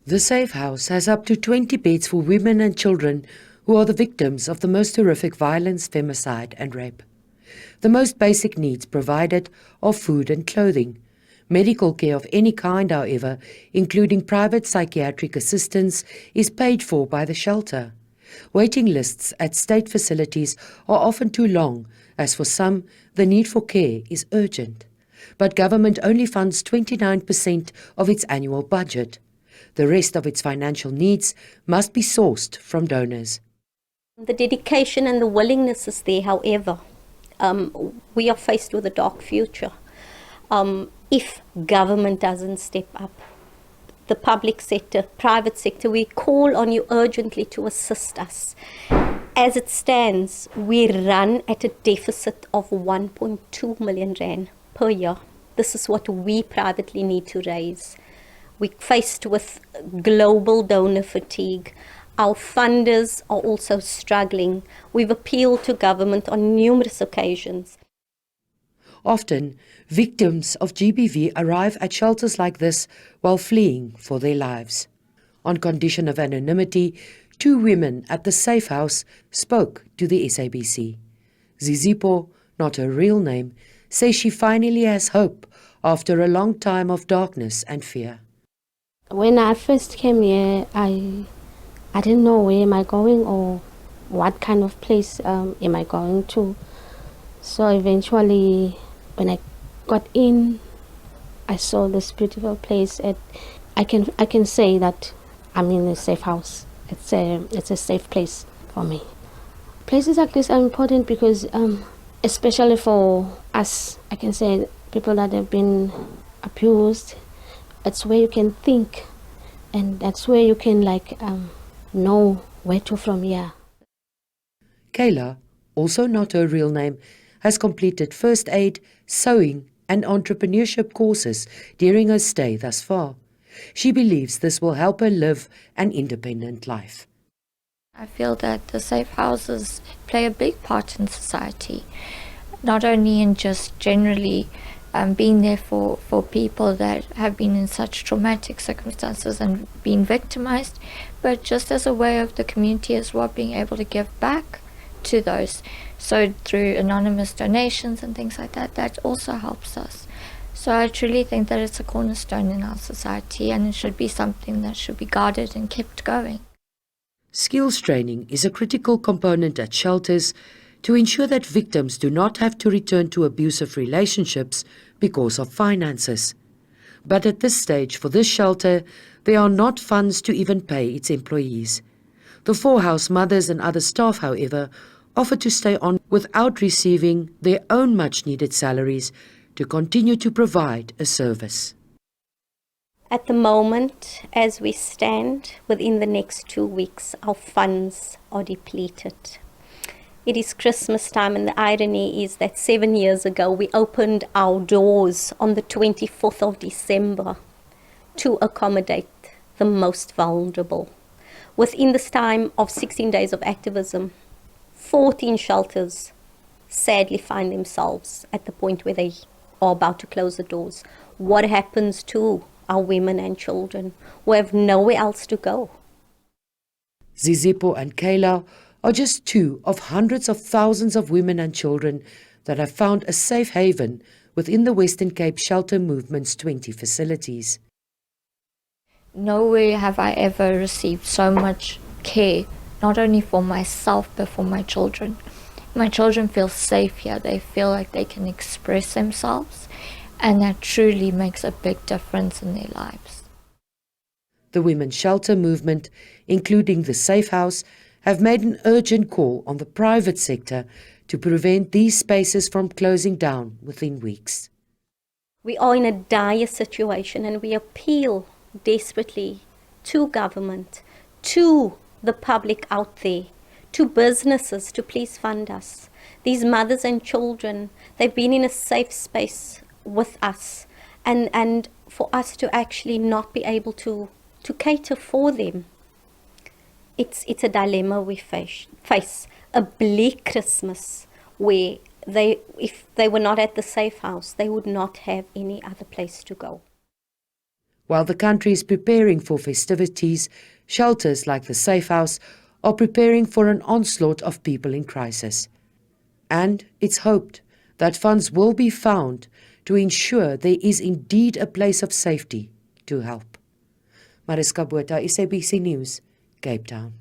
The Safe House has up to 20 beds for women and children who are the victims of the most horrific violence, femicide and rape. The most basic needs provided are food and clothing. Medical care of any kind, however, including private psychiatric assistance, is paid for by the shelter. Waiting lists at state facilities are often too long, as for some, the need for care is urgent. But government only funds 29% of its annual budget. The rest of its financial needs must be sourced from donors. The dedication and the willingness is there, however. We are faced with a dark future. If government doesn't step up, the public sector, private sector, we call on you urgently to assist us. As it stands, we run at a deficit of 1.2 million rand per year. This is what we privately need to raise. We're faced with global donor fatigue. Our funders are also struggling. We've appealed to government on numerous occasions. Often, victims of GBV arrive at shelters like this while fleeing for their lives. On condition of anonymity, 2 women at the Safe House spoke to the SABC. Zizipo, not her real name, says she finally has hope after a long time of darkness and fear. When I first came here, I didn't know where am I going or what kind of place am I going to. So eventually, when I got in, I saw this beautiful place. I can say that I'm in a safe house. It's a safe place for me. Places like this are important because, especially for us, I can say people that have been abused. It's where you can think, and that's where you can know where to from here. Kayla, also not her real name, has completed first aid, sewing and entrepreneurship courses during her stay thus far. She believes this will help her live an independent life. I feel that the safe houses play a big part in society, not only in just generally being there for people that have been in such traumatic circumstances and been victimized, but just as a way of the community as well, being able to give back to those. So through anonymous donations and things like that, that also helps us. So I truly think that it's a cornerstone in our society, and it should be something that should be guarded and kept going. Skills training is a critical component at shelters to ensure that victims do not have to return to abusive relationships because of finances. But at this stage, for this shelter, there are not funds to even pay its employees. The 4 house mothers and other staff, however, offer to stay on without receiving their own much-needed salaries to continue to provide a service. At the moment, as we stand, within the next 2 weeks, our funds are depleted. It is Christmas time, and the irony is that 7 years ago we opened our doors on the 24th of December to accommodate the most vulnerable. Within this time of 16 days of activism, 14 shelters sadly find themselves at the point where they are about to close the doors. What happens to our women and children who have nowhere else to go? Zizipo and Kayla are just 2 of hundreds of thousands of women and children that have found a safe haven within the Western Cape Shelter Movement's 20 facilities. Nowhere have I ever received so much care, not only for myself but for my children. My children feel safe here. They feel like they can express themselves, and that truly makes a big difference in their lives. The Women's Shelter Movement, including the Safe House, have made an urgent call on the private sector to prevent these spaces from closing down within weeks. We are in a dire situation, and we appeal desperately to government, to the public out there, to businesses to please fund us. These mothers and children, they've been in a safe space with us, and for us to actually not be able to cater for them. It's a dilemma we face. A bleak Christmas where if they were not at the safe house, they would not have any other place to go. While the country is preparing for festivities, shelters like the Safe House are preparing for an onslaught of people in crisis. And it's hoped that funds will be found to ensure there is indeed a place of safety to help. Mariska Botha, SABC News, Cape Town.